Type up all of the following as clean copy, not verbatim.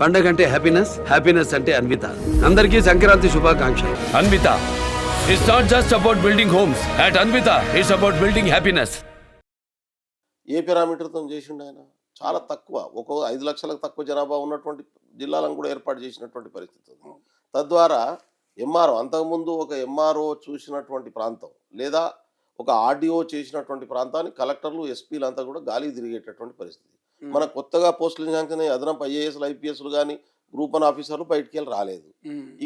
పండగ అంటే happiness, happiness అంటే అన్విత. అందరికీ సంక్రాంతి శుభాకాంక్షలు. Anvita it's not just about building homes. At Anvita it's about building happiness. ఏ పారామీటర్తో చేసిండు ఆయన? చాలా తక్కువ, ఒక 5 లక్షలకు తక్కువ జనాభా ఉన్నటువంటి జిల్లాలను కూడా ఏర్పాటు చేసినటువంటి పరిస్థితి ఉంది. తద్వారా ఎంఆర్ఓ, అంతకుముందు ఒక ఎంఆర్ఓ చూసినటువంటి ప్రాంతం లేదా ఒక ఆర్డీఓ చేసినటువంటి ప్రాంతాన్ని కలెక్టర్లు, ఎస్పీలు అంతా కూడా గాలి తిరిగేటటువంటి పరిస్థితి. మన కొత్తగా పోస్టులు శాంక్షన్ అదనపు ఐఏఎస్లు, ఐపీఎస్లు కానీ గ్రూప్ 1 ఆఫీసర్లు బయటికి వెళ్ళి రాలేదు.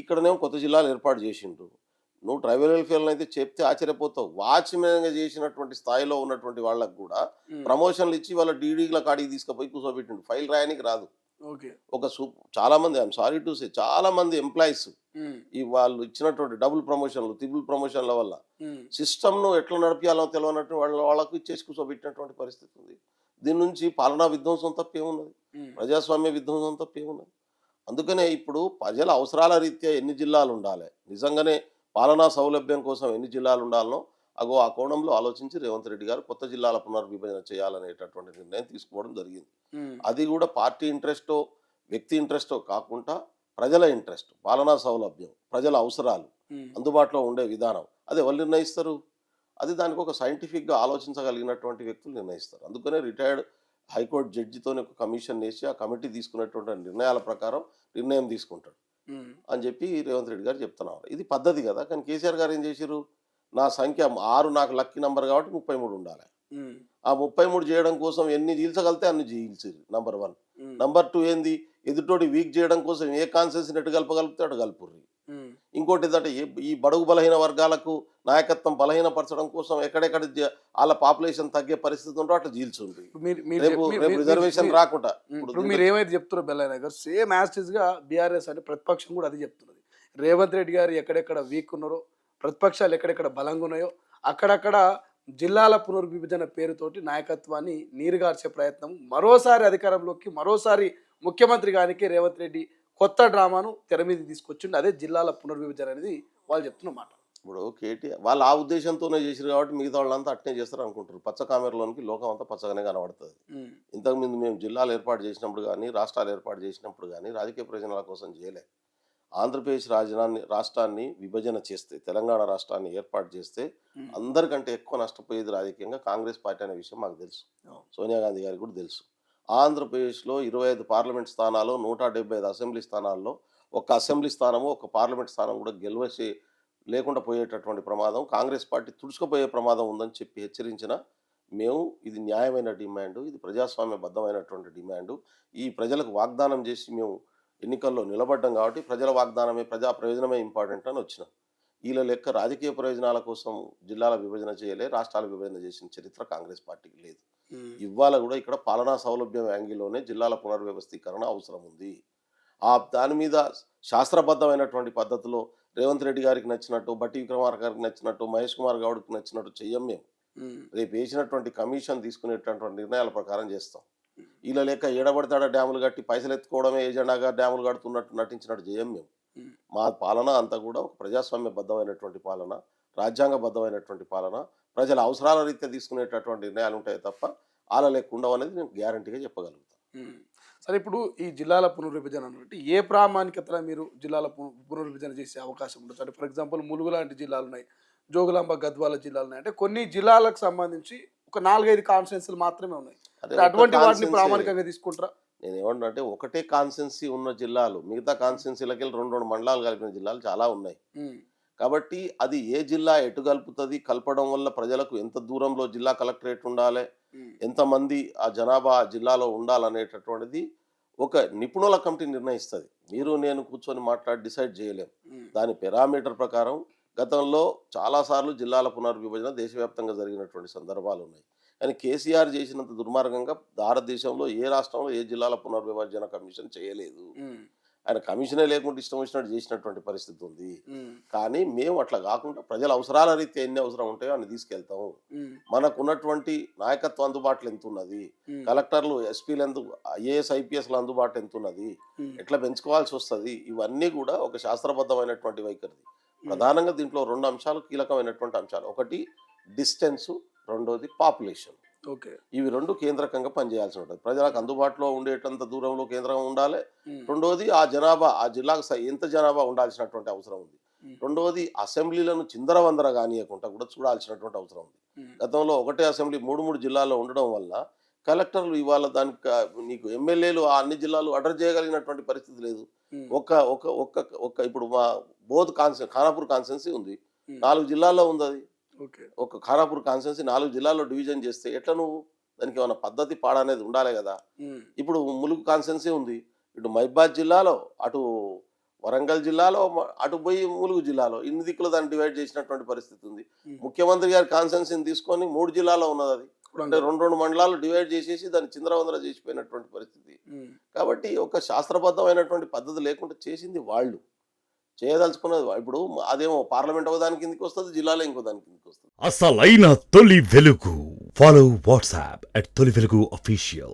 ఇక్కడనేమో కొత్త జిల్లాలు ఏర్పాటు చేసిండ్రు. నువ్వు ట్రైబల్ వెల్ఫేర్లు అయితే చెప్తే ఆశ్చర్యపోతావు. వాచ్మెన్గా చేసినటువంటి స్థాయిలో ఉన్నటువంటి వాళ్ళకు కూడా ప్రమోషన్లు ఇచ్చి వాళ్ళ డీడీల కాడికి తీసుకుపోయి కూర్చోబెట్టిండు. ఫైల్ రాయడానికి రాదు. ఒక చాలా మంది, ఐఎమ్ సారీ టు సే, చాలా మంది ఎంప్లాయీస్ ఈ వాళ్ళు ఇచ్చినటువంటి డబుల్ ప్రమోషన్లు, ట్రిపుల్ ప్రమోషన్ల వల్ల సిస్టమ్ను ఎట్లా నడిపించాలో తెలియనట్టు వాళ్ళకు ఇచ్చేసి కూర్చోబెట్టినటువంటి పరిస్థితి ఉంది. దీని నుంచి పాలనా విధ్వంసం తప్పేమున్నది? ప్రజాస్వామ్య విధ్వంసం తప్పేమున్నది? అందుకనే ఇప్పుడు ప్రజల అవసరాల రీత్యా ఎన్ని జిల్లాలు ఉండాలి, నిజంగానే పాలనా సౌలభ్యం కోసం ఎన్ని జిల్లాలు ఉండాలనో ఆ కోణంలో ఆలోచించి రేవంత్ రెడ్డి గారు కొత్త జిల్లాల పునర్విభజన చేయాలనేటటువంటి నిర్ణయం తీసుకోవడం జరిగింది. అది కూడా పార్టీ ఇంట్రెస్టో, వ్యక్తి ఇంట్రెస్టో కాకుండా ప్రజల ఇంట్రెస్ట్, పాలనా సౌలభ్యం, ప్రజల అవసరాలు, అందుబాటులో ఉండే విధానం అది ఎవరు నిర్ణయిస్తారు? అది దానికి ఒక సైంటిఫిక్గా ఆలోచించగలిగినటువంటి వ్యక్తులు నిర్ణయిస్తారు. అందుకనే రిటైర్డ్ హైకోర్టు జడ్జితోనే ఒక కమిషన్ వేసి ఆ కమిటీ తీసుకున్నటువంటి నిర్ణయాల ప్రకారం నిర్ణయం తీసుకుంటాడు అని చెప్పి రేవంత్ రెడ్డి గారు చెప్తున్నారు. ఇది పద్ధతి కదా. కానీ కేసీఆర్ గారు ఏం చేశారు? నా సంఖ్య 6 నాకు లక్కీ నెంబర్ కాబట్టి 33 ఉండాలి. ఆ 33 చేయడం కోసం ఎన్ని చీల్చగలితే అన్ని చీల్చారు. నంబర్ 1. నంబర్ 2 ఏంది? ఎదుటోటి వీక్ చేయడం కోసం ఏ కాన్సెన్స్ ఎటు కలపగలిపితే అటు కలుపుర్రి. ఇంకోటి ఏంటంటే ఈ బడుగు బలహీన వర్గాలకు నాయకత్వం బలహీనపరచడం కోసం ఎక్కడెక్కడ వాళ్ళ పాపులేషన్ తగ్గే పరిస్థితి ఉంటో అట్లా చీల్చుండ్రి. రేపు రిజర్వేషన్ రాకుండా ఇప్పుడు మీరు ఏమైతే చెప్తున్నారో బెల్లయ్య గారు, సేమ్ యాస్టిస్ గా బీఆర్ఎస్ అంటే ప్రతిపక్షం కూడా అది చెప్తున్నది. రేవంత్ రెడ్డి గారు ఎక్కడెక్కడ వీక్ ఉన్నారో, ప్రతిపక్షాలు ఎక్కడెక్కడ బలంగా ఉన్నాయో అక్కడక్కడ జిల్లాల పునర్విభజన పేరుతోటి నాయకత్వాన్ని నీరుగార్చే ప్రయత్నం, మరోసారి అధికారంలోకి, మరోసారి ముఖ్యమంత్రి గారికి రేవంత్ రెడ్డి కొత్త డ్రామాను తెర మీద తీసుకొచ్చిండు. అదే జిల్లాల పునర్విభజన అనేది వాళ్ళు చెప్తున్నమాట. ఇప్పుడు కేటీఆర్ వాళ్ళు ఆ ఉద్దేశంతోనే చేసారు కాబట్టి మిగతా వాళ్ళంతా అట్నే చేస్తారు అనుకుంటారు. పచ్చ కామెరలోనికి లోకం అంతా పచ్చగానే కనబడుతుంది. ఇంతకుముందు మేము జిల్లాలు ఏర్పాటు చేసినప్పుడు కానీ, రాష్ట్రాలు ఏర్పాటు చేసినప్పుడు కానీ రాజకీయ ప్రయోజనాల కోసం చేయలే. ఆంధ్రప్రదేశ్ రాష్ట్రాన్ని విభజన చేస్తే, తెలంగాణ రాష్ట్రాన్ని ఏర్పాటు చేస్తే అందరికంటే ఎక్కువ నష్టపోయేది రాజకీయంగా కాంగ్రెస్ పార్టీ అనే విషయం మాకు తెలుసు. సోనియా గాంధీ గారికి కూడా తెలుసు. ఆంధ్రప్రదేశ్లో 25 పార్లమెంట్ స్థానాలు, 175 అసెంబ్లీ స్థానాల్లో ఒక అసెంబ్లీ స్థానము, ఒక పార్లమెంట్ స్థానం కూడా గెలవసి లేకుండా పోయేటటువంటి ప్రమాదం, కాంగ్రెస్ పార్టీ తుడుచుకుపోయే ప్రమాదం ఉందని చెప్పి హెచ్చరించిన మేము, ఇది న్యాయమైన డిమాండు, ఇది ప్రజాస్వామ్యబద్ధమైనటువంటి డిమాండు, ఈ ప్రజలకు వాగ్దానం చేసి మేము ఎన్నికల్లో నిలబడ్డాం కాబట్టి ప్రజల వాగ్దానమే, ప్రజా ప్రయోజనమే ఇంపార్టెంట్ అని వచ్చినాం. వీళ్ళ లెక్క రాజకీయ ప్రయోజనాల కోసం జిల్లాల విభజన చేయలే, రాష్ట్రాల విభజన చేసిన చరిత్ర కాంగ్రెస్ పార్టీకి లేదు. ఇవాళ కూడా ఇక్కడ పాలనా సౌలభ్యం యాంగిల్లోనే జిల్లాల పునర్వ్యవస్థీకరణ అవసరం ఉంది. దాని మీద శాస్త్రబద్ధమైనటువంటి పద్ధతిలో రేవంత్ రెడ్డి గారికి నచ్చినట్టు, బట్టి విక్రమార్ గారికి నచ్చినట్టు, మహేష్ కుమార్ గౌడ్కి నచ్చినట్టు చెయ్యం. మేము రేపు వేసినటువంటి కమిషన్ తీసుకునేటటువంటి నిర్ణయాల ప్రకారం చేస్తాం. వీళ్ళ లెక్క ఏడబడతాడ డ్యాములు కట్టి పైసలు ఎత్తుకోవడమే ఏజెండాగా డ్యాములు కడుతున్నట్టు నటించినట్టు చేయం మేము. మా పాలన అంతా కూడా ఒక ప్రజాస్వామ్యబద్ధమైనటువంటి పాలన, రాజ్యాంగబద్ధమైనటువంటి పాలన, ప్రజల అవసరాల రీత్యా తీసుకునేటటువంటి నిర్ణయాలు ఉంటాయి తప్ప వాళ్ళ లెక్క ఉండవు అనేది నేను గ్యారంటీగా చెప్పగలుగుతాను. సరే, ఇప్పుడు ఈ జిల్లాల పునర్విభజన అన్నట్టు ఏ ప్రామాణికతలో మీరు జిల్లాల పునర్విభజన చేసే అవకాశం ఉంటుంది? అంటే ఫర్ ఎగ్జాంపుల్ ములుగు లాంటి జిల్లాలు ఉన్నాయి, జోగులాంబ, గద్వాల జిల్లాలు ఉన్నాయి. అంటే కొన్ని జిల్లాలకు సంబంధించి ఒక 4-5 కాన్స్టిట్యున్సీలు మాత్రమే ఉన్నాయి. అటువంటి వాటిని ప్రామాణికంగా తీసుకుంటారా? నేను ఏమంటే ఒకటే కాన్స్టిట్యున్సీ ఉన్న జిల్లాలు, మిగతా కాన్స్టిట్యున్సీలకి 2 మండలాలు కలిపిన జిల్లాలు చాలా ఉన్నాయి. కాబట్టి అది ఏ జిల్లా ఎటు కలుపుతుంది, కలపడం వల్ల ప్రజలకు ఎంత దూరంలో జిల్లా కలెక్టరేట్ ఉండాలి, ఎంతమంది ఆ జనాభా ఆ జిల్లాలో ఉండాలనేటటువంటిది ఒక నిపుణుల కమిటీ నిర్ణయిస్తుంది. మీరు నేను కూర్చొని మాట్లాడి డిసైడ్ చేయలేం. దాని పారామీటర్ ప్రకారం గతంలో చాలాసార్లు జిల్లాల పునర్విభజన దేశవ్యాప్తంగా జరిగినటువంటి సందర్భాలు ఉన్నాయి. కానీ కేసీఆర్ చేసినంత దుర్మార్గంగా భారతదేశంలో ఏ రాష్ట్రంలో ఏ జిల్లాల పునర్విభజన కమిషన్ చేయలేదు. ఆయన కమిషనే లేకుండా ఇష్టం వచ్చినట్టు చేసినటువంటి పరిస్థితి ఉంది. కానీ మేము అట్లా కాకుండా ప్రజల అవసరాల రీత్యా ఎన్ని అవసరం ఉంటాయో అన్ని తీసుకెళ్తాము. మనకు ఉన్నటువంటి నాయకత్వం అందుబాటులో ఎంత ఉన్నది, కలెక్టర్లు, ఎస్పీలు ఐఏఎస్ ఐపీఎస్లు అందుబాటు ఎంత ఉన్నది, ఎట్లా పెంచుకోవాల్సి వస్తుంది, ఇవన్నీ కూడా ఒక శాస్త్రబద్ధమైనటువంటి వైఖరిది. ప్రధానంగా దీంట్లో 2 అంశాలు కీలకమైనటువంటి అంశాలు. ఒకటి డిస్టెన్సు, రెండోది పాపులేషన్. ఓకే. ఇవి రెండు కేంద్రకంగా పనిచేయాల్సి ఉంటుంది. ప్రజలకు అందుబాటులో ఉండేటంత దూరంలో కేంద్రం ఉండాలి. రెండవది ఆ జనాభా ఆ జిల్లాకు ఎంత జనాభా ఉండాల్సినటువంటి అవసరం ఉంది. రెండవది అసెంబ్లీలను చిందరవందర కానియకుండా కూడా చూడాల్సినటువంటి అవసరం ఉంది. గతంలో ఒకటే అసెంబ్లీ 3 జిల్లాల్లో ఉండడం వల్ల కలెక్టర్లు ఇవాళ దానికి నీకు ఎమ్మెల్యేలు ఆ అన్ని జిల్లాలు అడ్రస్ చేయగలిగినటువంటి పరిస్థితి లేదు. ఒక్క ఒక్క ఒక్క ఒక్క ఇప్పుడు మా బోధ్ ఖానాపూర్ కాన్స్టెన్సీ ఉంది, 4 జిల్లాల్లో ఉంది. అది ఓకే. ఒక ఖానాపూర్ కాన్స్టెన్సీ 4 జిల్లాల్లో డివిజన్ చేస్తే ఎట్లా నువ్వు దానికి ఏమైనా పద్ధతి పాడ అనేది ఉండాలి కదా. ఇప్పుడు ములుగు కాన్స్టెన్సీ ఉంది, ఇటు మహిబాద్ జిల్లాలో, అటు వరంగల్ జిల్లాలో, అటు పోయి ములుగు జిల్లాలో, ఇన్ని దిక్కులు దాన్ని డివైడ్ చేసినటువంటి పరిస్థితి ఉంది. ముఖ్యమంత్రి గారి కాన్స్టెన్సీని తీసుకొని 3 జిల్లాలో ఉన్నది. అది అంటే 2 మండలాలు డివైడ్ చేసేసి దాన్ని చిందరవందర చేసిపోయినటువంటి పరిస్థితి. కాబట్టి ఒక శాస్త్రబద్ధమైనటువంటి పద్ధతి లేకుండా చేసింది వాళ్ళు, చేయదలుచుకున్నది ఇప్పుడు అదేమో పార్లమెంట్ ఒక దాని కిందకి వస్తుంది, జిల్లాలో ఇంకో దాని కిందకి వస్తుంది. అసలైన తొలి వెలుగు. ఫాలో వాట్సాప్ @తొలి వెలుగు official.